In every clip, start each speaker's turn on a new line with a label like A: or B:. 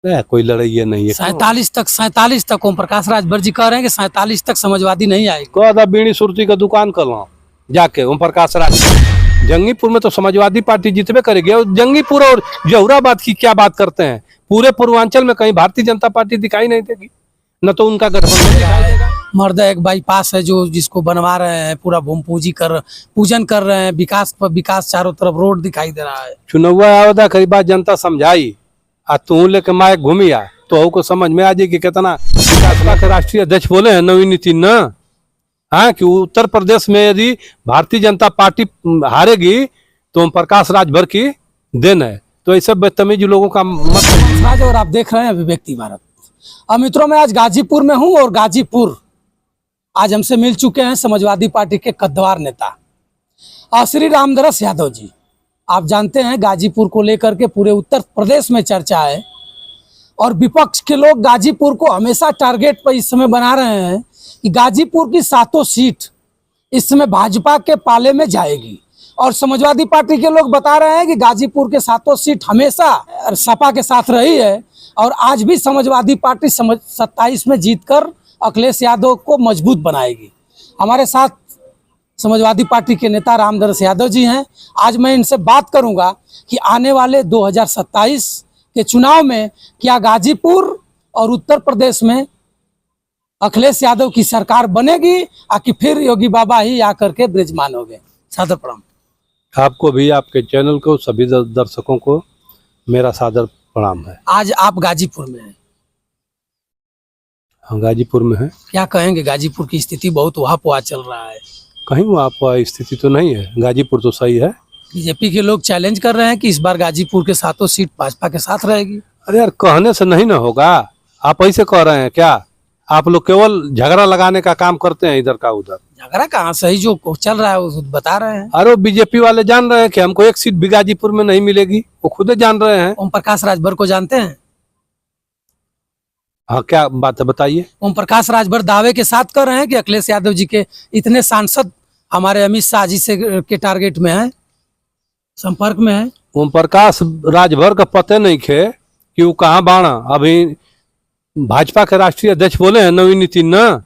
A: कोई लड़ाई नहीं है।
B: 47 तक ओम प्रकाश राजभर जी कह रहे हैं कि 47 तक समाजवादी नहीं आएगी।
A: कह बीड़ी सुरती का दुकान कर लो जाके ओम प्रकाश राज। जंगीपुर में तो समाजवादी पार्टी जीतबे करेगी। और जंगीपुर और जहुराबाद की क्या बात करते हैं, पूरे पूर्वांचल में कहीं भारतीय जनता पार्टी दिखाई नहीं देगी, न तो उनका गठबंधन दिखाई देगा।
B: मर्दा एक बाईपास है जो जिसको बनवा रहे हैं, पूरा भूमि पूजन कर रहे हैं, विकास चारों तरफ रोड दिखाई दे रहा है।
A: चुनाव आवदा कई बात जनता समझाई आ तू लेके माए घूमी आ तो को समझ में आ जाए कि कितना विकास के राष्ट्रीय अध्यक्ष बोले हैं नवीन नितिन न, हाँ कि उत्तर प्रदेश में यदि भारतीय जनता पार्टी हारेगी तो ओम प्रकाश राजभर की देन है। तो ऐसे बदतमीज लोगों का मत।
B: और आप देख रहे हैं अभिव्यक्ति भारत। अब मित्रों मैं आज गाजीपुर में हूं और गाजीपुर आज हमसे मिल चुके हैं समाजवादी पार्टी के कद्दावर नेता श्री रामदरस यादव जी। आप जानते हैं गाजीपुर को लेकर के पूरे उत्तर प्रदेश में चर्चा है और विपक्ष के लोग गाजीपुर को हमेशा टारगेट पर इस समय बना रहे हैं कि गाजीपुर की 7 सीट इस समय भाजपा के पाले में जाएगी और समाजवादी पार्टी के लोग बता रहे हैं कि गाजीपुर के 7 सीट हमेशा सपा के साथ रही है और आज भी समाजवादी पार्टी 27 में जीतकर अखिलेश यादव को मजबूत बनाएगी। हमारे साथ समाजवादी पार्टी के नेता रामदरस यादव जी हैं। आज मैं इनसे बात करूंगा कि आने वाले 2027 के चुनाव में क्या गाजीपुर और उत्तर प्रदेश में अखिलेश यादव की सरकार बनेगी कि फिर योगी बाबा ही आकर के विराजमान हो गए। सादर प्रणाम।
A: आपको भी, आपके चैनल को, सभी दर्शकों को मेरा सादर प्रणाम है।
B: आज आप गाजीपुर में हैं।
A: हाँ गाजीपुर में है।
B: क्या कहेंगे, गाजीपुर की स्थिति बहुत वहां चल रहा है।
A: कहीं वहाँ स्थिति तो नहीं है, गाजीपुर तो सही है।
B: बीजेपी के लोग चैलेंज कर रहे हैं कि इस बार गाजीपुर के 7 सीट भाजपा के साथ रहेगी।
A: अरे यार कहने से नहीं ना होगा, आप ऐसे कह रहे हैं क्या? आप लोग केवल झगड़ा लगाने का काम करते हैं इधर का उधर।
B: झगड़ा कहाँ, सही जो चल रहा है वो बता रहे हैं।
A: अरे बीजेपी वाले जान रहे हैं कि हमको 1 सीट भी गाजीपुर में नहीं मिलेगी, वो खुद जान रहे हैं।
B: ओम प्रकाश राजभर को जानते हैं?
A: हाँ क्या बात है बताइए।
B: ओम प्रकाश राजभर दावे के साथ कर रहे हैं कि अखिलेश यादव जी के इतने सांसद हमारे अमित शाह जी से के टारगेट में है, संपर्क में है।
A: ओम प्रकाश राजभर का पते नहीं खे कि वो कहाँ बाणा। अभी भाजपा के राष्ट्रीय अध्यक्ष बोले हैं नवीन नितिन न,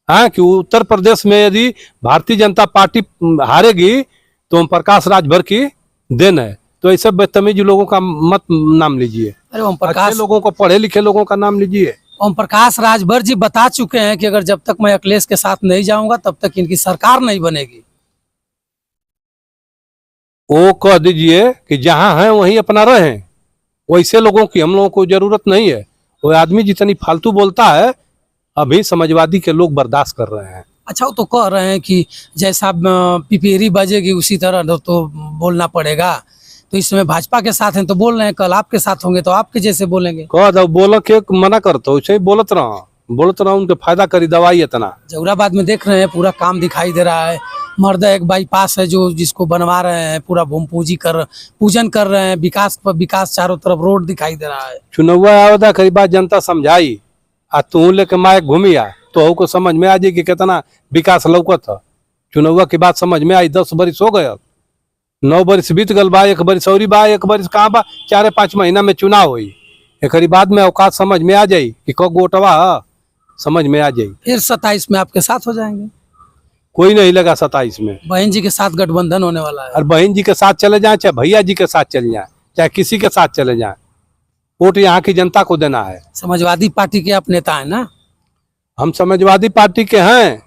A: हाँ कि उत्तर प्रदेश में यदि भारतीय जनता पार्टी हारेगी तो ओम प्रकाश राजभर की देन है। तो ऐसे बदतमीज लोगों का मत नाम लीजिए।
B: अरे ओम प्रकाश,
A: अच्छे लोगों को, पढ़े लिखे लोगों का नाम लीजिए।
B: ओम प्रकाश राजभर जी बता चुके हैं कि अगर जब तक मैं अखिलेश के साथ नहीं जाऊंगा तब तक इनकी सरकार नहीं बनेगी।
A: वो कह दीजिए कि जहां हैं वहीं अपना रहें। वैसे लोगों की हम लोगों को जरूरत नहीं है। वो आदमी जितनी फालतू बोलता है अभी समाजवादी के लोग बर्दाश्त कर रहे हैं।
B: अच्छा, वो तो कह रहे हैं कि जैसा पिपीरी बजेगी उसी तरह तो बोलना पड़ेगा। तो इस समय भाजपा के साथ हैं तो बोल रहे हैं, कल आपके साथ होंगे तो आपके जैसे बोलेंगे।
A: कह दो बोल के मना करते वैसे ही बोलत रहा उनके फायदा करी दवाई इतना।
B: जहुराबाद में देख रहे हैं पूरा काम दिखाई दे रहा है। मर्दा एक बाईपास है जो जिसको बनवा रहे हैं, पूरा भूमि पूजन कर रहे हैं, विकास चारों तरफ रोड दिखाई दे रहा है।
A: चुनाव आवदा कई बात जनता समझाई आ तू लेके माए घूमी आ तो को समझ में आ जाए कि कितना विकास लौकत है। चुनाव की बात समझ में आई। 10 बरिस हो गए, 9 बरिस बीत गल बा, 1 बरिस और बा, 1 बरिस कहाँ बा, 4-5 महीना में चुनाव हुई। एक बाद में औकात समझ में आ जाये कि कब वोटवा समझ में आ जाये।
B: फिर 27 में आपके साथ हो जाएंगे।
A: कोई नहीं लगा 27 में।
B: बहन जी के साथ गठबंधन होने वाला है।
A: और बहन जी के साथ चले जाए, चाहे भैया जी के साथ चले जाए, चाहे किसी के साथ चले जाए, वोट यहाँ की जनता को देना है।
B: समाजवादी पार्टी के आप नेता है ना?
A: हम समाजवादी पार्टी के हैं।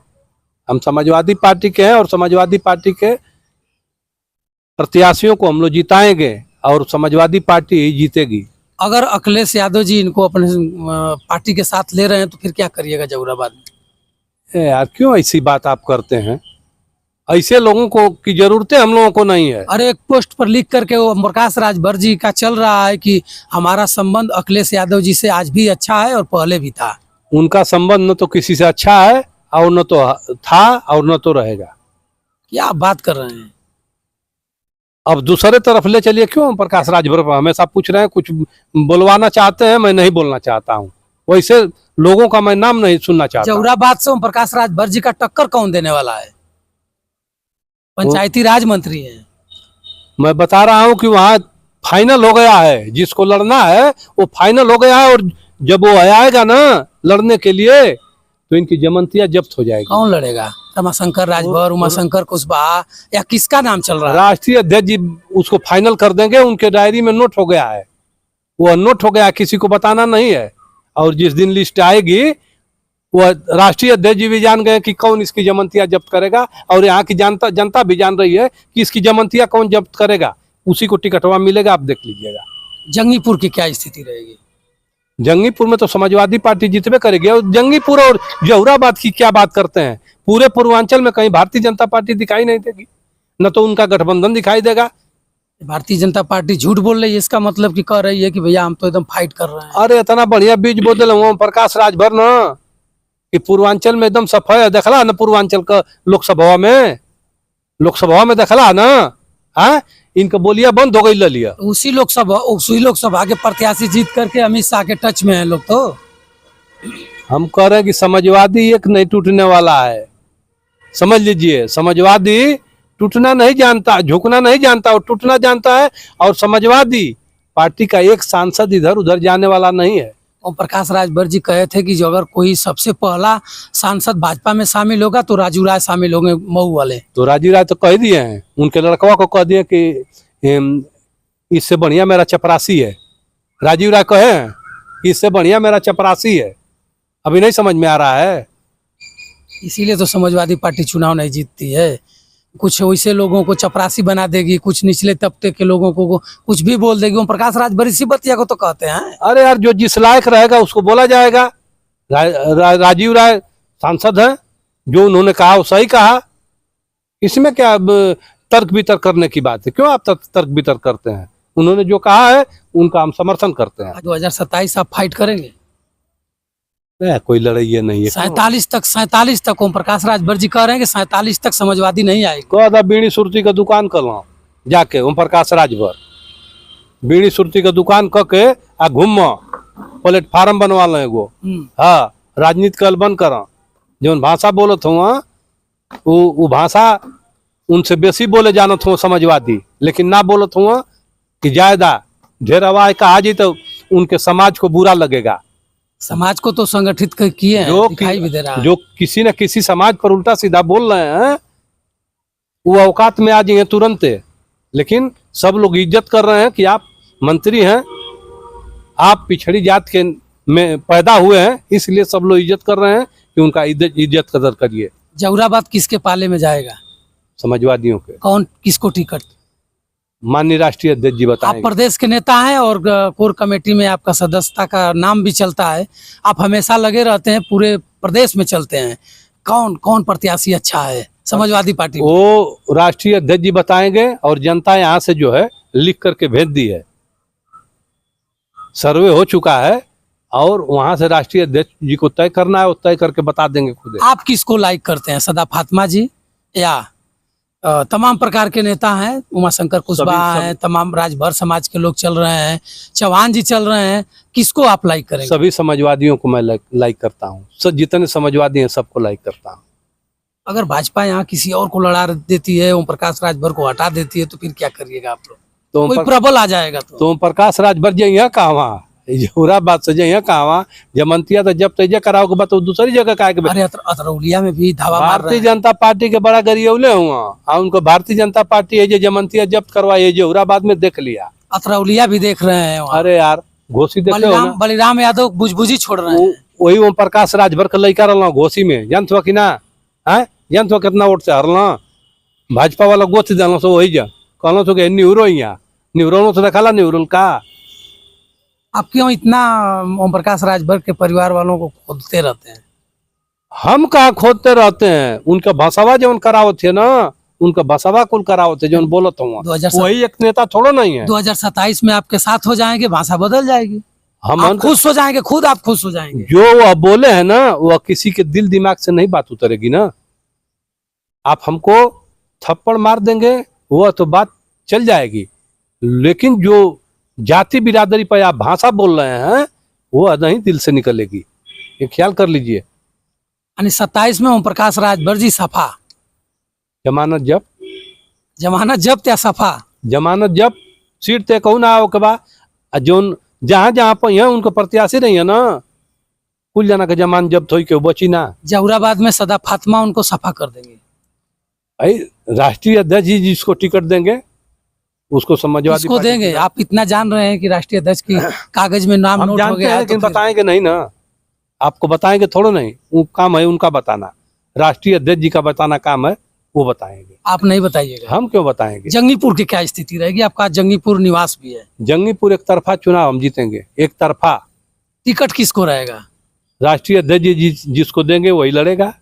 A: हम समाजवादी पार्टी के हैं और समाजवादी पार्टी के प्रत्याशियों को हम लोग जिताएंगे और समाजवादी पार्टी ही जीतेगी।
B: अगर अखिलेश यादव जी इनको अपने पार्टी के साथ ले रहे हैं तो फिर क्या करिएगा जहुराबाद में?
A: यार क्यों ऐसी बात आप करते हैं? ऐसे लोगों को की जरूरत हम लोगों को नहीं है।
B: अरे एक पोस्ट पर लिख करके वो प्रकाश राजभर जी का चल रहा है कि हमारा संबंध अखिलेश यादव जी से आज भी अच्छा है और पहले भी था।
A: उनका संबंध न तो किसी से अच्छा है और न तो था और न तो रहेगा।
B: क्या आप बात कर रहे हैं?
A: अब दूसरे तरफ ले चलिए। क्यों प्रकाश राजभर हमेशा पूछ रहे हैं, कुछ बुलवाना चाहते हैं, मैं नहीं बोलना चाहता हूँ। वैसे लोगों का मैं नाम नहीं सुनना चाहता।
B: जहुराबाद से प्रकाश राजभर जी का टक्कर कौन देने वाला है? पंचायती राज मंत्री हैं।
A: मैं बता रहा हूँ कि वहाँ फाइनल हो गया है, जिसको लड़ना है वो फाइनल हो गया है। और जब वो आएगा ना लड़ने के लिए तो इनकी जमानतियां जब्त हो जाएगी।
B: कौन लड़ेगा? रमाशंकर राजभर, उमाशंकर कुशवाहा, या किसका नाम चल रहा है?
A: राष्ट्रीय अध्यक्ष जी उसको फाइनल कर देंगे, उनके डायरी में नोट हो गया है, वो नोट हो गया है, किसी को बताना नहीं है। और जिस दिन लिस्ट आएगी वो राष्ट्रीय अध्यक्ष जी भी जान गए कि कौन इसकी जमानतियां जब्त करेगा, और यहाँ की जनता भी जान रही है कि इसकी जमानतियां कौन जब्त करेगा, उसी को टिकटवा मिलेगा। आप देख लीजिएगा।
B: जंगीपुर की क्या स्थिति रहेगी?
A: जंगीपुर में तो समाजवादी पार्टी जीतबे करेगी। और जंगीपुर और जहुराबाद की क्या बात करते हैं, पूरे पूर्वांचल में कहीं भारतीय जनता पार्टी दिखाई नहीं देगी, न तो उनका गठबंधन दिखाई देगा।
B: भारतीय जनता पार्टी झूठ बोल रही है, इसका मतलब कि कह रही है कि भैया हम तो एकदम फाइट कर रहे हैं।
A: अरे इतना बढ़िया बीज बो दिल ओम प्रकाश राजभर न कि पूर्वांचल में एकदम सफाई है। देखला न पूर्वांचल का लोकसभा में देखला न, हाँ इनका बोलिया बंद हो गई लिया।
B: उसी लोकसभा के प्रत्याशी जीत करके अमित शाह के टच में है लोग। तो
A: हम कह रहे हैं कि समाजवादी एक नहीं टूटने वाला है, समझ लीजिए। समाजवादी टूटना नहीं जानता, झुकना नहीं जानता, और टूटना जानता है। और समाजवादी पार्टी का एक सांसद इधर उधर जाने वाला नहीं है।
B: ओम प्रकाश राजभर जी कहे थे कि जो अगर कोई सबसे पहला सांसद भाजपा में शामिल होगा तो राजू राय शामिल होंगे, मऊ वाले।
A: तो राजू राय तो कह दिए हैं, उनके लड़कवा को कह दिए कि इससे बढ़िया मेरा चपरासी है। राजीव राय कहे हैं कि इससे बढ़िया मेरा चपरासी है। अभी नहीं समझ में आ रहा है।
B: इसीलिए तो समाजवादी पार्टी चुनाव नहीं जीतती है। कुछ वैसे लोगों को चपरासी बना देगी, कुछ निचले तबके के लोगों को कुछ भी बोल देगी। ओम प्रकाश राजभर इसी बतिया को तो कहते हैं।
A: अरे यार, जो जिस लायक रहेगा उसको बोला जाएगा। राजीव राय सांसद है, जो उन्होंने कहा वो सही कहा। इसमें क्या अब तर्क वितर्क करने की बात है? क्यों आप तर्क वितर्क करते हैं? उन्होंने जो कहा है उनका हम समर्थन करते हैं।
B: 2027 आप फाइट करेंगे?
A: कोई लड़ाई नहीं है।
B: 47 तक ओम प्रकाश राजभर जी कह रहे हैं कि 47 तक समाजवादी नहीं आएगी।
A: कह दा बीड़ी सुरती का दुकान कर लो जाके, ओम प्रकाश राजभर बीड़ी सुरती का दुकान करके आ घूम प्लेटफार्म बनवा लो एगो। हाँ, राजनीति कल बंद कर। जो भाषा बोलत हुआ वो भाषा उनसे बेसी बोले जानत हुआ समाजवादी, लेकिन ना बोलत हुआ कि ज्यादा ढेर आवाज का आ जी तो उनके समाज को बुरा लगेगा।
B: समाज को तो संगठित किए हैं, दिखाई भी दे रहा है।
A: जो किसी न किसी समाज पर उल्टा सीधा बोल रहे हैं वो औकात में आ जाएंगे तुरंत। लेकिन सब लोग इज्जत कर रहे हैं कि आप मंत्री हैं, आप पिछड़ी जात के में पैदा हुए हैं, इसलिए सब लोग इज्जत कर रहे हैं कि उनका इज्जत कदर करिए।
B: जहुराबाद किसके पाले में जाएगा?
A: समाजवादियों के।
B: कौन किसको टिकट?
A: माननीय राष्ट्रीय अध्यक्ष जी बताएंगे।
B: आप प्रदेश के नेता हैं और कोर कमेटी में आपका सदस्यता का नाम भी चलता है। आप हमेशा लगे रहते हैं, पूरे प्रदेश में चलते हैं। कौन कौन प्रत्याशी अच्छा है समाजवादी पार्टी?
A: वो राष्ट्रीय अध्यक्ष जी बताएंगे, और जनता यहाँ से जो है लिख करके भेज दी है, सर्वे हो चुका है, और वहां से राष्ट्रीय अध्यक्ष जी को तय करना है, वो तय करके बता देंगे खुद।
B: आप किसको लाइक करते हैं? सदा फातिमा जी या तमाम प्रकार के नेता हैं? उमाशंकर कुशवाहा हैं, तमाम राजभर समाज के लोग चल रहे हैं, चौहान जी चल रहे हैं, किसको आप लाइक करेंगे?
A: सभी समाजवादियों को मैं लाइक करता हूँ। सब जितने समाजवादी हैं सबको लाइक करता हूँ।
B: अगर भाजपा यहाँ किसी और को लड़ा देती है, ओम प्रकाश राजभर को हटा देती है, तो फिर क्या करिएगा आप लोग? तो कोई प्रबल आ जाएगा तो ओम
A: प्रकाश राजभर जी यहाँ कहाँ, जहुराबाद से यहाँ कहाँ, जमंतिया तो जब तेजा कराओगे बात तो दूसरी जगह का।
B: अरे अतरौलिया में भी धावा मार रहे हैं।
A: भारतीय जनता पार्टी के बड़ा गरियौले हुआ, उनको भारतीय जनता पार्टी है जो जमंतिया जब्त करवाई, जहुराबाद में देख लिया।
B: अतरौलिया भी देख रहे हैं।
A: अरे यार, घोसी देख लो ना।
B: बलिराम यादव बुझबुझी छोड़ रहे हैं।
A: वही ओम प्रकाश राजभर का लड़का रहा घोसी में, जानते हो कि ना? है जानते हो कितना वोट से हरला? भाजपा वाला गोथ देना सो वही जा कहना सो के निहुरो यहाँ निहुरो तो देखा निहुरल का।
B: आप क्यों इतना ओम प्रकाश राजभर के परिवार वालों को खोदते रहते हैं?
A: हम कहाँ खोदते रहते हैं? उनका भसावा जो करावत है ना, उनका भसावा कुल करावत है जो बोलत हूँ। वही एक नेता थोड़ा नहीं है।
B: 2027 में आपके साथ हो जाएंगे, भाषा बदल जाएगी,
A: हम
B: खुश हो जाएंगे, खुद आप खुश हो जाएंगे।
A: जो वह बोले है ना, वह किसी के दिल दिमाग से नहीं बात उतरेगी ना। आप हमको थप्पड़ मार देंगे वह तो बात चल जाएगी, लेकिन जो जाति बिरादरी पर आप भाषा बोल रहे हैं वो नहीं दिल से निकलेगी, ये ख्याल कर लीजिए।
B: यानी 27 में ओम प्रकाश राजभर जी सफा।
A: जमानत जब्त
B: या सफा?
A: जमानत जब्त सीट तय कहू ना आओ के बा जोन जहाँ जहाँ पर है उनको प्रत्याशी नहीं है ना, कुल जना के जमान जब थोड़ी के बची ना।
B: जहुराबाद में सदा फातिमा उनको सफा कर देंगे।
A: भाई राष्ट्रीय अध्यक्ष जी जिसको टिकट देंगे उसको समाजवादी
B: इसको
A: पार्टी
B: देंगे। आप इतना जान रहे हैं कि राष्ट्रीय अध्यक्ष की कागज में नाम
A: हम
B: नोट हो
A: जानते
B: गया
A: हैं
B: है,
A: लेकिन
B: तो फिर
A: बताएंगे नहीं ना, आपको बताएंगे थोड़ा नहीं, वो काम है उनका बताना, राष्ट्रीय अध्यक्ष जी का बताना काम है, वो बताएंगे,
B: आप नहीं बताइएगा।
A: हम क्यों बताएंगे।
B: जंगीपुर की क्या स्थिति रहेगी? आपका जंगीपुर निवास भी है।
A: जंगीपुर एक तरफा चुनाव हम जीतेंगे, एक तरफा।
B: टिकट किसको रहेगा?
A: राष्ट्रीय अध्यक्ष जी जिसको देंगे वही लड़ेगा।